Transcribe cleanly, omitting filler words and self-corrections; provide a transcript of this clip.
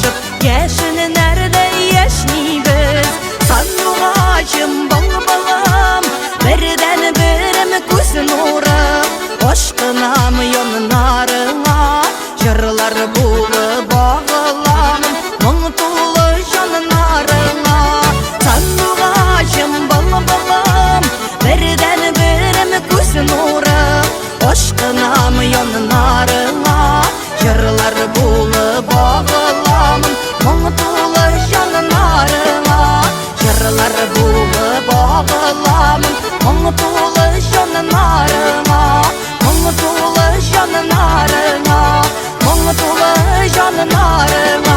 açıp yaşını nerede yaşnıyız. Sanmağacım balım birden birim göz nuru aşkınam yanlarına jırlar bulup bağlamam mıng tulu janlarına. Sanmağacım balım birden birim göz nuru aşkınam yanlarına jırlar bulup bağlamam mıng tulu janlarına. Jırlar bulup bağlamam mıng tulu janlarına. Mıng tulu janlarına, mıng tulu janlarına.